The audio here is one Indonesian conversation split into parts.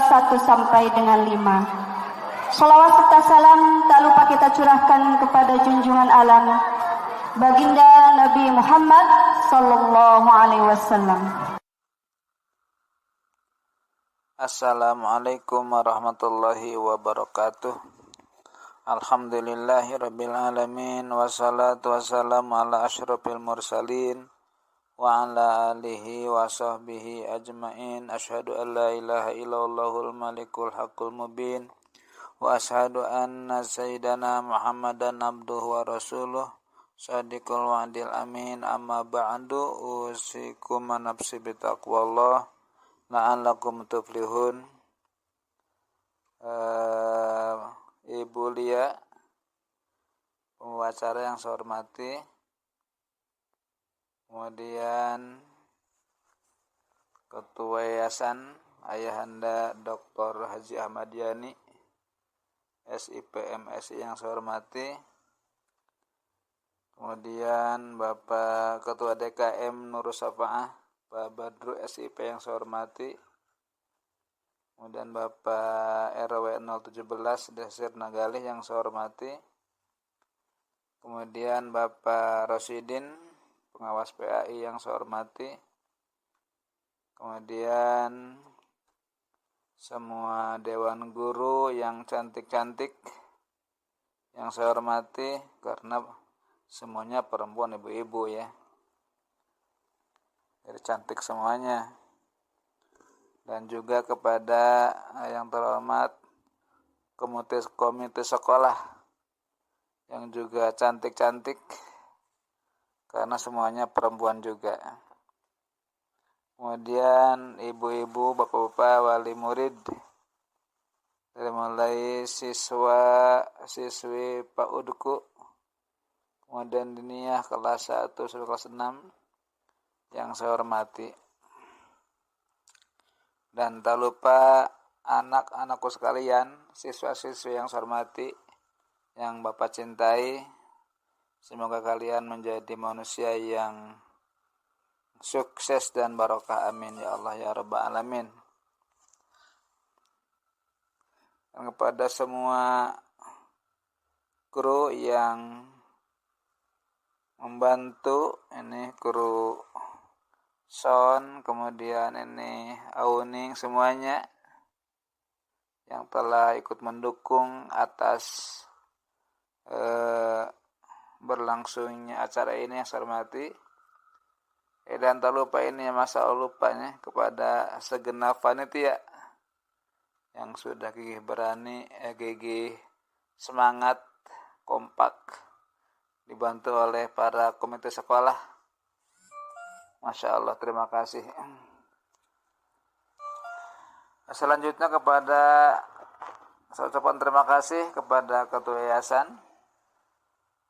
1 sampai dengan 5. Shalawat serta salam tak lupa kita curahkan kepada junjungan alam baginda Nabi Muhammad sallallahu alaihi wasallam. Assalamualaikum warahmatullahi wabarakatuh. Alhamdulillahirabbil alamin wassalatu wassalamu ala asyrofil mursalin wa ala alihi wa sahbihi ajmain. Asyhadu an la ilaha illallahul malikul haqqul mubin wa asyhadu anna sayyidana Muhammadan abduhu wa rasuluh shadiqul wa'dil amin. Amma ba'du, usikum nafsi bitaqwallah la'allakum tuflihun. Ibu Lia, pembicara yang saya hormati, kemudian Ketua Yayasan Ayahanda Dr. Haji Ahmad Yani, SIP MSI yang saya hormati, kemudian Bapak Ketua DKM Nurus Safa'ah, Pak Badru SIP yang saya hormati, kemudian Bapak RW 017 Desir Nagalih yang saya hormati, kemudian Bapak Rosidin pengawas PAI yang saya hormati, kemudian semua dewan guru yang cantik-cantik yang saya hormati, karena semuanya perempuan ibu-ibu ya, jadi cantik semuanya. Dan juga kepada yang terhormat komite sekolah yang juga cantik-cantik, karena semuanya perempuan juga. Kemudian ibu-ibu, bapak-bapak, wali murid, dari mulai siswi Pak Udku, kemudian diniyah kelas 1 sampai kelas 6 yang saya hormati. Dan tak lupa anak-anakku sekalian, siswa-siswi yang saya hormati, yang Bapak cintai, semoga kalian menjadi manusia yang sukses dan barokah, amin ya Allah ya rabbal alamin. Dan kepada semua kru yang membantu, ini kru sound, kemudian ini awning, semuanya yang telah ikut mendukung atas berlangsungnya acara ini yang saya hormati. Dan tak lupa ini masa lupanya kepada segenap panitia yang sudah gigih berani, gigih semangat, kompak, dibantu oleh para komite sekolah. Masya Allah, terima kasih. Selanjutnya saya ucapkan terima kasih kepada Ketua Yayasan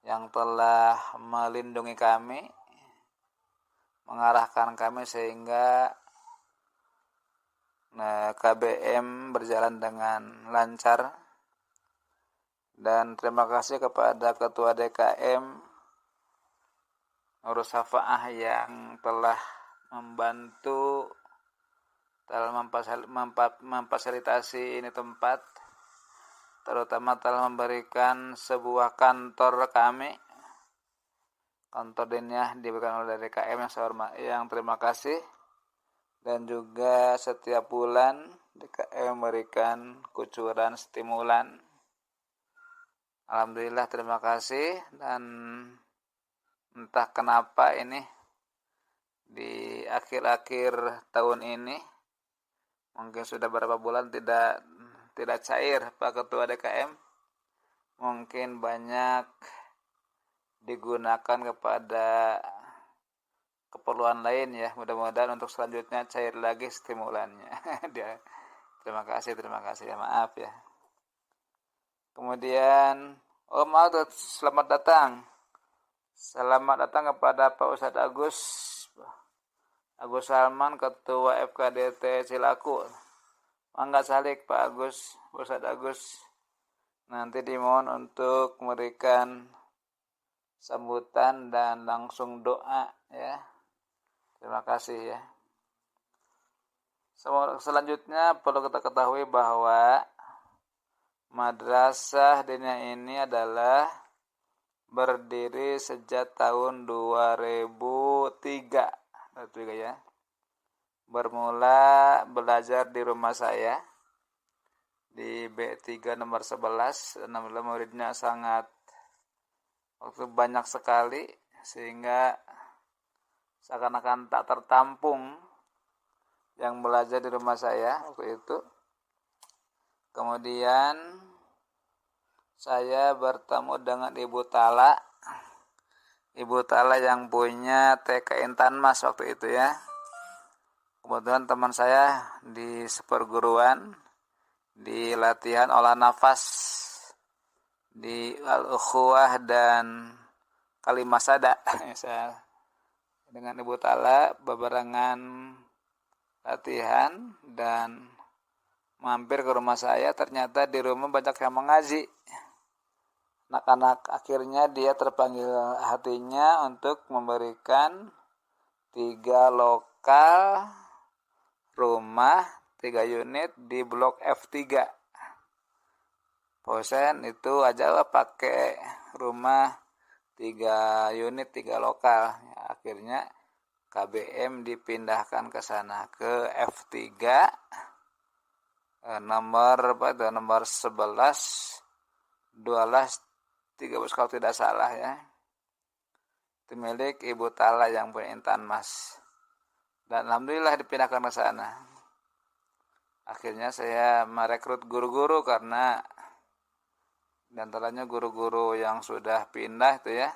yang telah melindungi kami, mengarahkan kami sehingga KBM berjalan dengan lancar. Dan terima kasih kepada Ketua DKM Nurus Safa'ah yang telah membantu dalam memfasilitasi ini tempat, terutama telah memberikan sebuah kantor kami, kantor diniyah diberikan oleh DKM yang terima kasih. Dan juga setiap bulan DKM memberikan kucuran stimulan. Alhamdulillah, terima kasih. Dan entah kenapa ini di akhir-akhir tahun ini, mungkin sudah beberapa bulan tidak cair Pak Ketua DKM, mungkin banyak digunakan kepada keperluan lain ya. Mudah-mudahan untuk selanjutnya cair lagi stimulannya. Terima kasih ya, maaf ya. Kemudian selamat datang kepada Pak Ustadz Agus Salman, Ketua FKDT Cilaku. Mangga salik Pak Ustadz Agus. Nanti dimohon untuk memberikan sambutan dan langsung doa ya. Terima kasih ya. Selanjutnya perlu kita ketahui bahwa Madrasah Diniyah ini adalah berdiri sejak tahun 2003. Ya. Bermula belajar di rumah saya di B3 nomor 11. Alhamdulillah muridnya sangat banyak sekali sehingga seakan-akan tak tertampung yang belajar di rumah saya waktu itu. Kemudian saya bertemu dengan Ibu Tala. Ibu Tala yang punya TK Intan Mas waktu itu ya. Kebetulan teman saya di seperguruan, di latihan olah nafas di Al-Ukhuwah dan Kalimasada. Saya dengan Ibu Tala bebarengan latihan dan mampir ke rumah saya. Ternyata di rumah banyak yang mengaji. Anak-anak akhirnya dia terpanggil hatinya untuk memberikan 3 lokal rumah 3 unit di blok F3. Posen itu aja lah pakai rumah 3 unit 3 lokal. Akhirnya KBM dipindahkan ke sana ke F3 nomor 11 12 13 kalau tidak salah ya. Itu milik Ibu Tala yang punya Intan Mas. Dan alhamdulillah dipindahkan ke sana. Akhirnya saya merekrut guru-guru karena di antaranya guru-guru yang sudah pindah itu ya.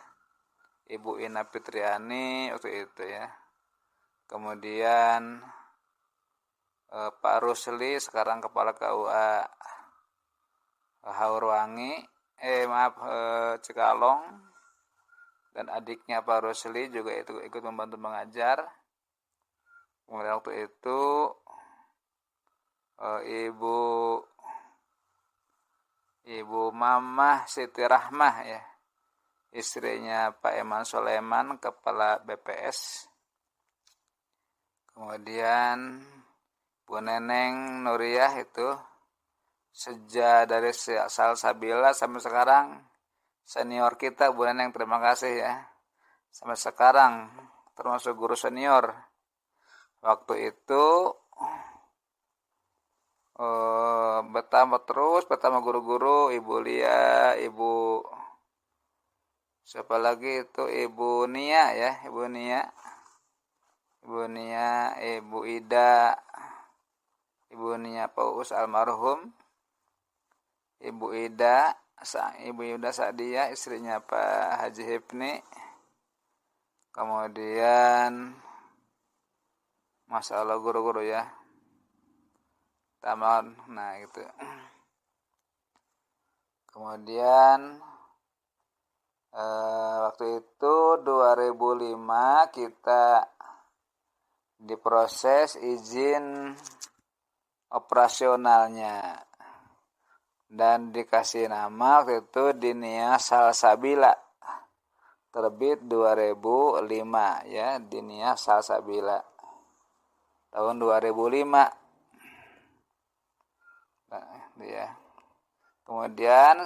Ibu Ina Fitriani waktu itu ya. Kemudian Pak Rusli sekarang Kepala KUA Haurwangi, Cikalong, dan adiknya Pak Rusli juga ikut membantu mengajar. Kemudian waktu itu Ibu Mamah Siti Rahmah ya, istrinya Pak Eman Soleman, Kepala BPS. Kemudian Bu Neneng Nuriyah itu sejak dari Salsabila sampai sekarang senior kita. Bu Neneng, terima kasih ya. Sampai sekarang termasuk guru senior. Waktu itu bertambah guru-guru, Ibu Lia, Ibu siapa lagi itu, Ibu Nia ya, Ibu Ida, Ibu Nia Paus almarhum, Ibu Ida Sadia, istrinya Pak Haji Hipni. Kemudian masalah guru-guru ya, taman, nah gitu. Kemudian waktu itu 2005 kita diproses izin operasionalnya dan dikasih nama waktu itu Diniyah Salsabila, terbit 2005 ya, Diniyah Salsabila tahun 2005. Nah, ya. Kemudian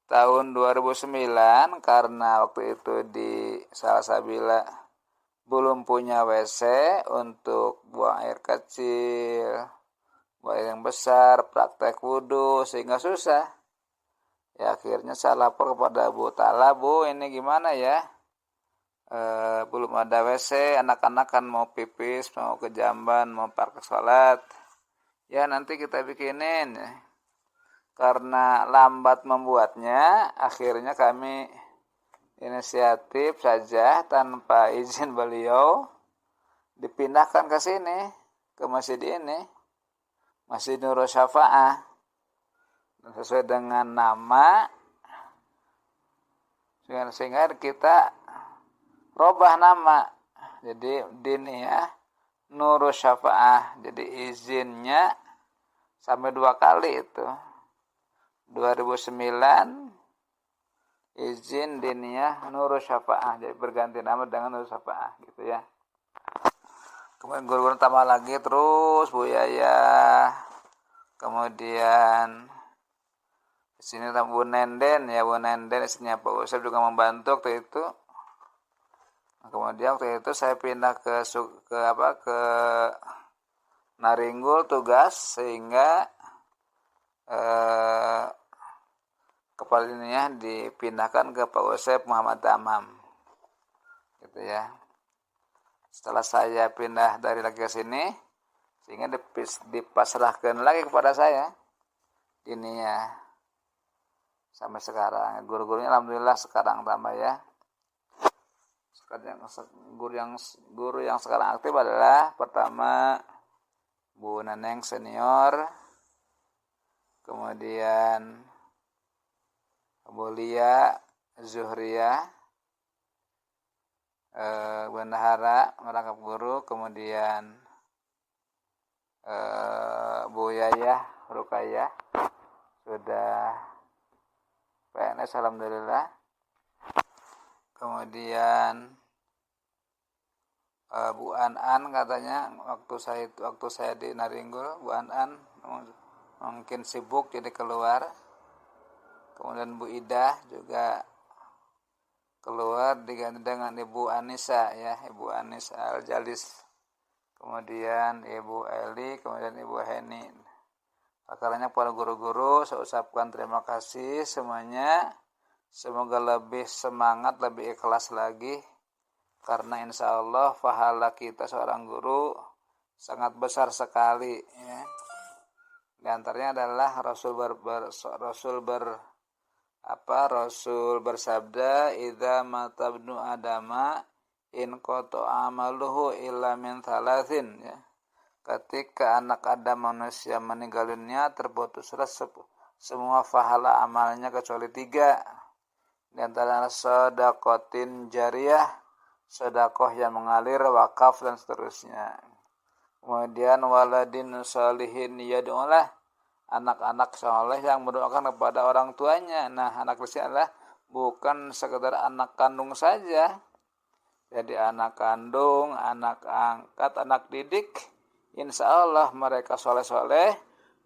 tahun 2009 karena waktu itu di Salsabila belum punya WC untuk buang air kecil, buang air yang besar, praktek wudhu, sehingga susah. Ya akhirnya saya lapor kepada Bu Tala, Bu ini gimana ya? Belum ada WC, anak-anak kan mau pipis, mau ke jamban, mau praktek sholat. Ya nanti kita bikinin ya. Karena lambat membuatnya, akhirnya kami inisiatif saja tanpa izin beliau dipindahkan ke sini, ke masjid ini, Masjid Nurul Syafa'ah, sesuai dengan nama, sehingga kita robah nama jadi Diniyah Nurul Syafa'ah. Jadi izinnya sampai 2 kali itu. 2009 izin Diniyah Nurul Syafa'ah, jadi berganti nama dengan Nurul Syafa'ah gitu ya. Kemudian guru-guru tambah lagi terus Bu Yaya. Kemudian di sini Bu Nenden ya, Bu Nenden istrinya Pak Usep juga membantu waktu itu. Kemudian waktu itu saya pindah ke Naringgul tugas, sehingga kepala dinanya dipindahkan ke Pak Usep Muhammad Tamam gitu ya. Setelah saya pindah dari lagi ke sini, sehingga dipasrahkan lagi kepada saya ini ya, sampai sekarang. Guru-gurunya alhamdulillah sekarang tambah ya. Guru yang sekarang aktif adalah pertama Bu Neneng senior, kemudian Bu Lia Zuhria, bendahara merangkap guru, kemudian Bu Yayah Rukayah sudah PNS alhamdulillah. Kemudian Bu An katanya waktu saya di Naringgul, Bu An mungkin sibuk jadi keluar. Kemudian Bu Ida juga keluar diganti dengan Ibu Anissa ya, Ibu Anis Al-Jalis. Kemudian Ibu Eli, kemudian Ibu Heni. Akaranya para guru-guru, saya ucapkan terima kasih semuanya. Semoga lebih semangat, lebih ikhlas lagi. Karena insya Allah pahala kita seorang guru sangat besar sekali ya. Di antaranya adalah Rasul bersabda, idza matabnu adama in qata amaluhu illa min thalathin ya. Ketika anak Adam manusia meninggal dunia, terputuslah semua pahala amalnya kecuali 3. Di antara sedaqatin jariyah, sedekah yang mengalir, wakaf dan seterusnya. Kemudian waladin salihin yad'ulah, anak-anak saleh yang mendoakan kepada orang tuanya. Nah, anak di sini adalah bukan sekedar anak kandung saja. Jadi anak kandung, anak angkat, anak didik, insya Allah mereka soleh-soleh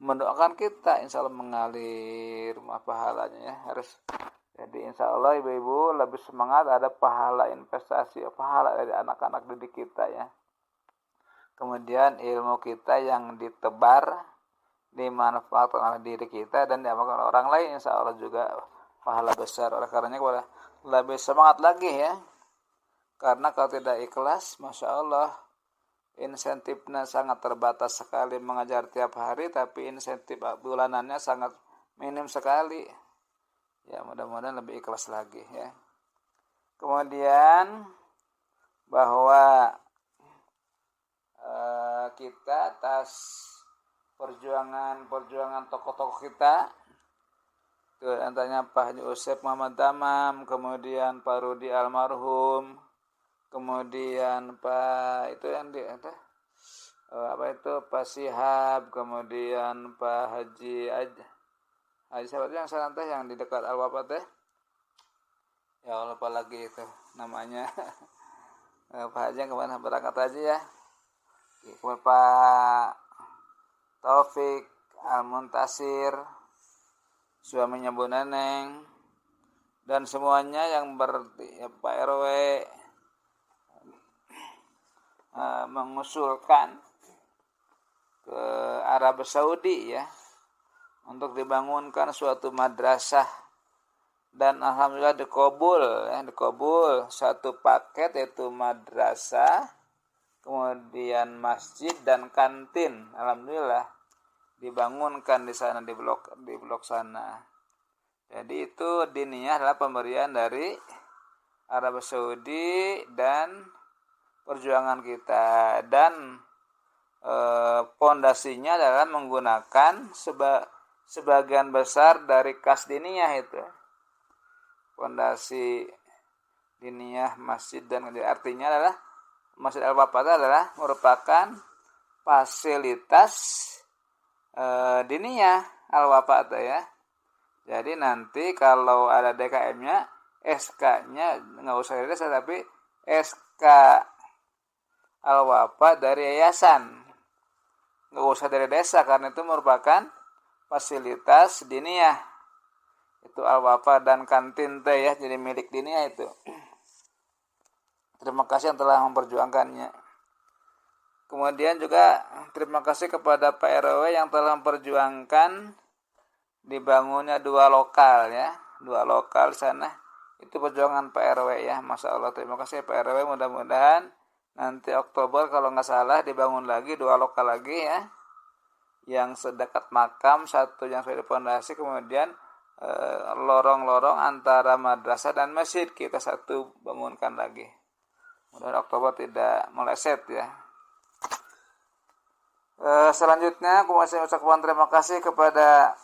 mendoakan kita, insya Allah mengalir pahalanya ya. Jadi insya Allah ibu-ibu lebih semangat, ada pahala investasi, pahala dari anak-anak didik kita ya. Kemudian ilmu kita yang ditebar, dimanfaatkan oleh diri kita dan diamalkan oleh orang lain, insya Allah juga pahala besar. Oleh karenanya lebih semangat lagi ya. Karena kalau tidak ikhlas, masya Allah, insentifnya sangat terbatas sekali mengajar tiap hari, tapi insentif bulanannya sangat minim sekali. Ya, mudah-mudahan lebih ikhlas lagi ya. Kemudian bahwa kita atas perjuangan tokoh-tokoh kita, antaranya Pak Haji Usep Muhammad Tamam, kemudian Pak Rudi almarhum, kemudian Pak Pak Sihab, kemudian Pak Haji siapa yang santai yang di dekat Al-Wafa teh? Ya Allah, lupa lagi itu namanya. Pak Haji kemana berangkat aja ya. Kemudian Pak Taufik Al-Muntasir, suaminya Bu Neneng, dan semuanya yang Pak RW mengusulkan ke Arab Saudi ya, untuk dibangunkan suatu madrasah, dan alhamdulillah dikabul satu paket, yaitu madrasah, kemudian masjid dan kantin. Alhamdulillah dibangunkan di sana, di blok sana. Jadi itu diniyah adalah pemberian dari Arab Saudi dan perjuangan kita, dan pondasinya adalah menggunakan sebagian besar dari kas diniyah itu. Pondasi diniyah masjid, dan artinya adalah Masjid Al-Wafa adalah merupakan fasilitas diniyah Al-Wafa ya. Jadi nanti kalau ada DKM-nya, SK-nya nggak usah desa, tapi SK al-wafa dari yayasan, nggak usah dari desa, karena itu merupakan fasilitas diniyah. Itu al-wafa dan kantin teh ya, jadi milik diniyah itu. Terima kasih yang telah memperjuangkannya. Kemudian juga terima kasih kepada Pak RW yang telah memperjuangkan dibangunnya 2 lokal ya, 2 lokal sana. Itu perjuangan Pak RW ya, Masya Allah. Terima kasih Pak RW, mudah-mudahan nanti Oktober kalau nggak salah dibangun lagi 2 lokal lagi ya, yang sedekat makam, satu yang sudah dipondasi, kemudian lorong-lorong antara madrasah dan masjid kita satu bangunkan lagi. Mudah-mudahan Oktober tidak meleset ya. Selanjutnya aku masih ucapkan terima kasih kepada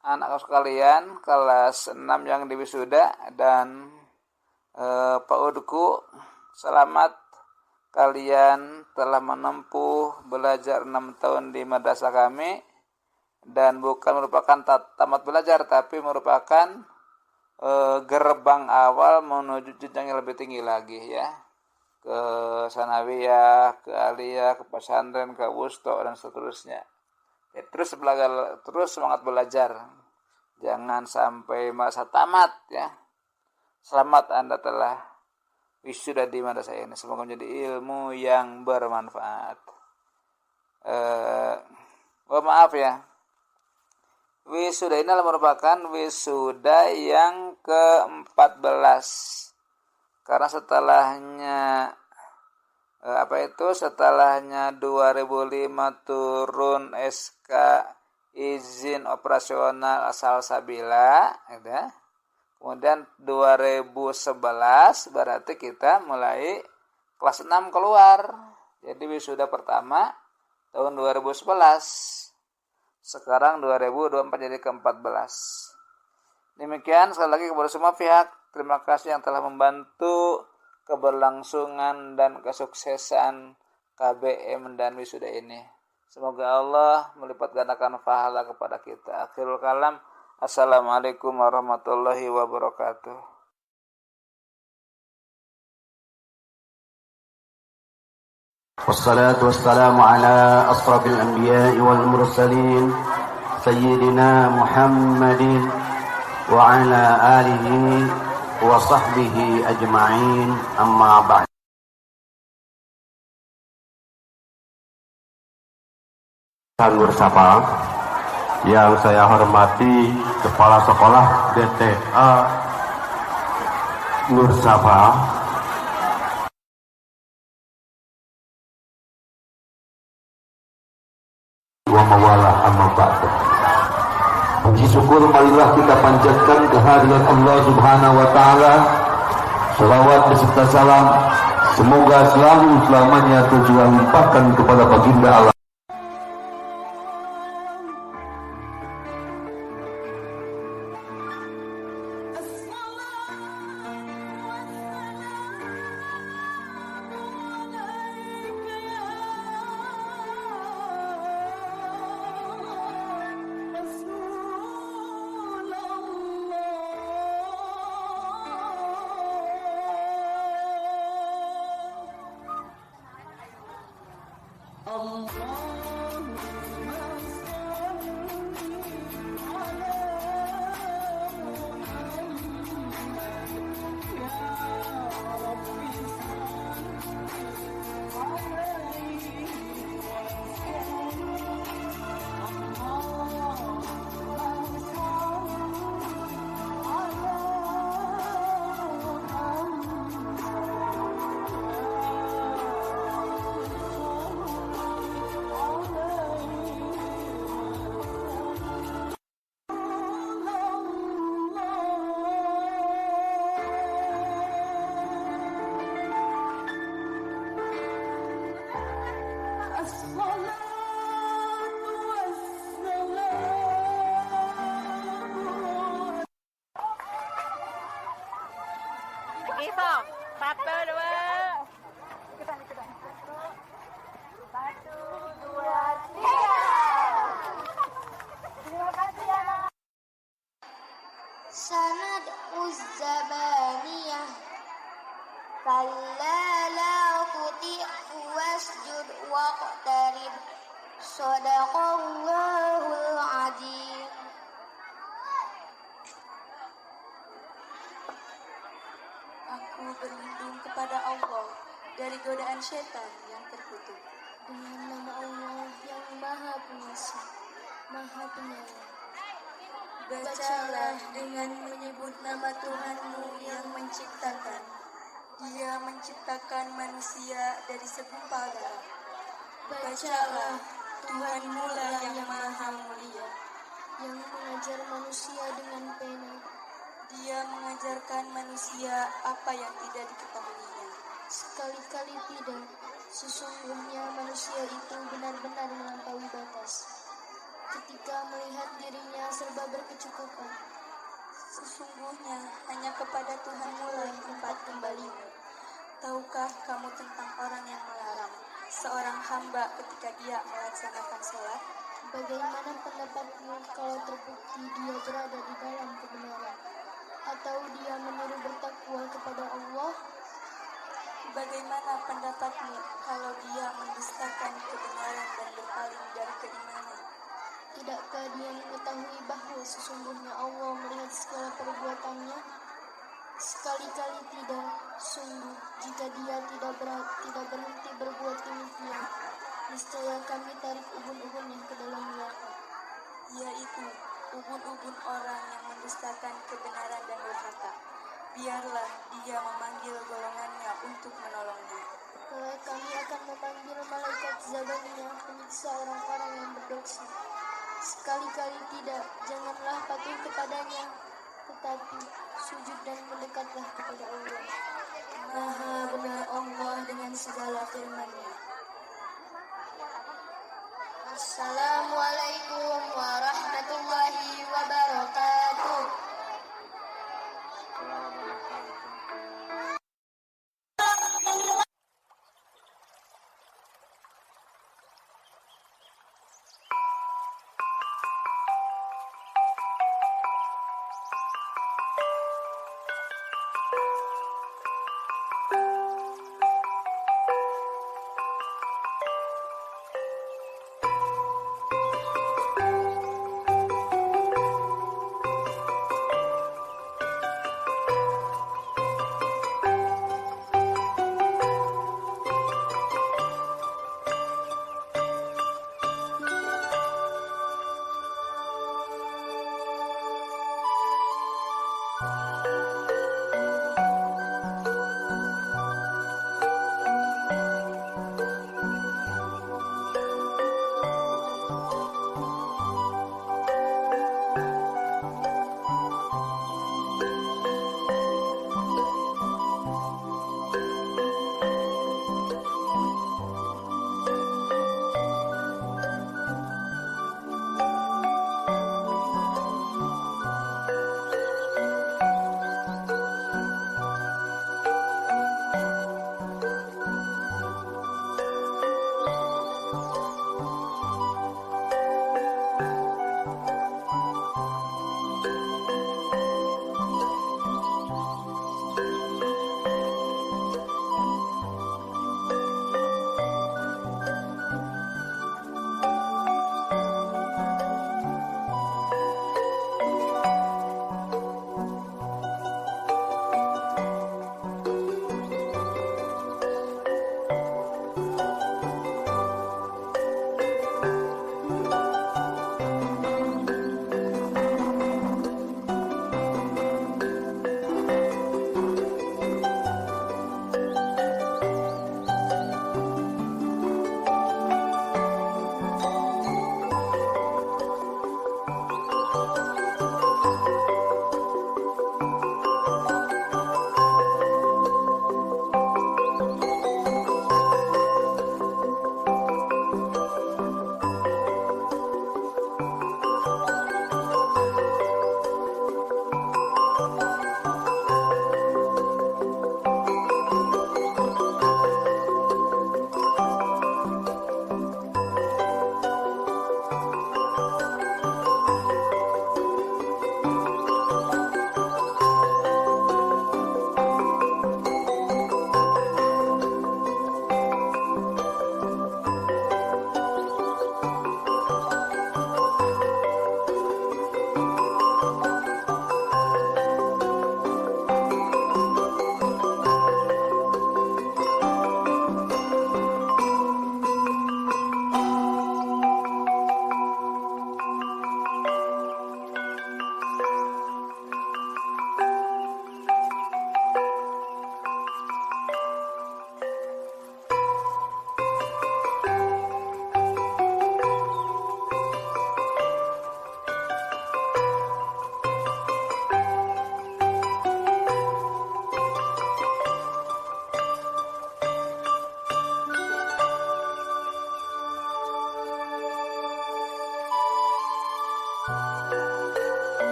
anak sekalian kelas 6 yang diwisuda dan Pak Udku. Selamat, kalian telah menempuh belajar 6 tahun di madrasah kami, dan bukan merupakan tamat belajar, tapi merupakan gerbang awal menuju jenjang yang lebih tinggi lagi ya, ke sanawiyah, ke aliyah, ke pesantren, ke wusto dan seterusnya. Ya, terus semangat belajar, jangan sampai masa tamat ya. Selamat, Anda telah wisuda di madrasah ini, semoga menjadi ilmu yang bermanfaat. Maaf ya, wisuda ini merupakan wisuda yang ke-14. Karena setelahnya 2005 turun SK izin operasional asal Sabila gitu ya. Kemudian 2011 berarti kita mulai kelas 6 keluar. Jadi wisuda pertama tahun 2011. Sekarang 2024 jadi ke-14. Demikian, sekali lagi kepada semua pihak, terima kasih yang telah membantu keberlangsungan dan kesuksesan KBM dan wisuda ini. Semoga Allah melipat gandakan pahala kepada kita. Akhirul kalam, assalamualaikum warahmatullahi wabarakatuh. والصلاة والسلام على أشرف الأنبياء والمرسلين سيدنا محمد وعلى آله وصحبه أجمعين أما بعد. Bersama yang saya hormati Kepala Sekolah DTA Nur Safa, wa mawalah amma ba'du. Puji syukur marilah kita panjatkan kehadiran Allah Subhanahu wa taala. Selawat beserta salam semoga selalu selamanya tercurah limpahkan kepada baginda Allah. Allah Shadaqallahul Adzim. Aku berlindung kepada Allah dari godaan setan yang terkutuk. Dengan nama Allah yang Maha Pengasih, Maha Penyayang. Bacalah dengan menyebut nama Tuhanmu yang menciptakan. Dia menciptakan manusia dari segumpal darah. Bacalah, Tuhanmu lah yang maha mulia. Yang mengajar manusia dengan pena. Dia mengajarkan manusia apa yang tidak diketahuinya. Sekali-kali tidak, sesungguhnya manusia itu benar-benar melampaui batas. Ketika melihat dirinya serba berkecukupan, Sesungguhnya hanya kepada Tuhanmu lah tempat kembalimu. Tahukah kamu tentang orang yang melarang seorang hamba ketika dia melaksanakan sholat? bagaimana pendapatmu kalau terbukti dia berada di dalam kebenaran? Atau dia menyuruh bertakwa kepada Allah? Bagaimana pendapatmu kalau dia mendustakan kebenaran dan berpaling dari keimanan? Tidakkah dia mengetahui bahwa sesungguhnya Allah melihat segala perbuatannya? Sekali-kali tidak, sungguh jika dia tidak berhenti berbuat demikian, niscaya kami tarik ubun-ubunnya ke dalam neraka. Yaitu ubun-ubun orang yang mendustakan kebenaran dan durhaka. Biarlah dia memanggil golongannya untuk menolongnya. Kelak kami akan memanggil malaikat Zabaniyah penyiksa orang-orang yang berdosa. Sekali-kali tidak, janganlah patuh kepadanya, tetapi sujud dan mendekatlah kepada Allah. Maha benar Allah dengan segala firman-Nya. Assalamualaikum warahmatullahi wabarakatuh.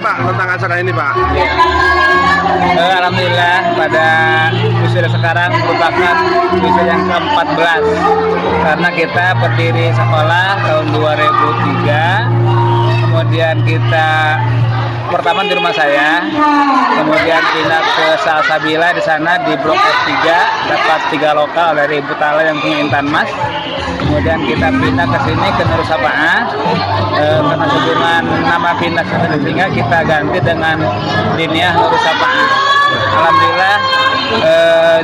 Pak tentang acara ini Pak? Alhamdulillah pada wisuda sekarang merupakan wisuda yang ke-14 karena kita berdiri sekolah tahun 2003, kemudian kita pertama di rumah saya, kemudian pindah ke Salsabila di sana di Blok F3 dapat 3 lokal dari Ibu Tala yang punya Intan Mas. Kemudian kita pindah ke sini ke Nurul Sapa'ah karena hubungan nama pindah ke sini sehingga kita ganti dengan Diniyah Nurul Sapa'ah. Alhamdulillah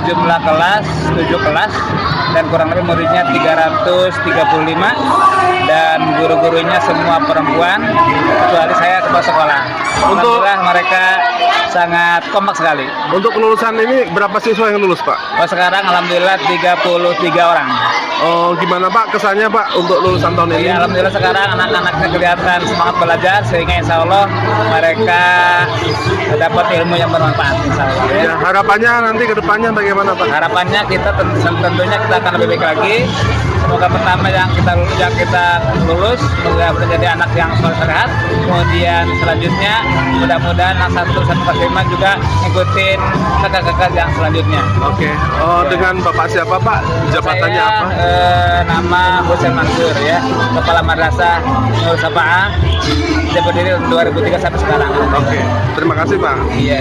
jumlah kelas 7 kelas dan kurang lebih muridnya 335 dan guru-gurunya semua perempuan kecuali saya kepala sekolah. Alhamdulillah mereka sangat kompak sekali. Untuk kelulusan ini berapa siswa yang lulus Pak? Oh, sekarang alhamdulillah 33 orang. Oh gimana Pak kesannya Pak untuk lulusan tahun ini? Ya, alhamdulillah sekarang anak-anaknya kelihatan semangat belajar sehingga insya Allah mereka dapat ilmu yang bermanfaat insya Allah. Ya, harapannya nanti ke depannya bagaimana Pak? Harapannya kita tentunya kita akan lebih baik lagi. Semoga pertama yang kita lulus semoga menjadi anak yang sehat. Kemudian selanjutnya mudah-mudahan anak 1 sampai kelas 5 juga ngikutin kakak-kakak yang selanjutnya. Oke. Oh Ya. dengan Bapak siapa Pak? Jabatannya Saya, apa? Nama Husain Mansur ya, Kepala Madrasah Nurul Sapa'ah. Saya berdiri 2003 sampai sekarang. Oke. Terima kasih Pak. Iya.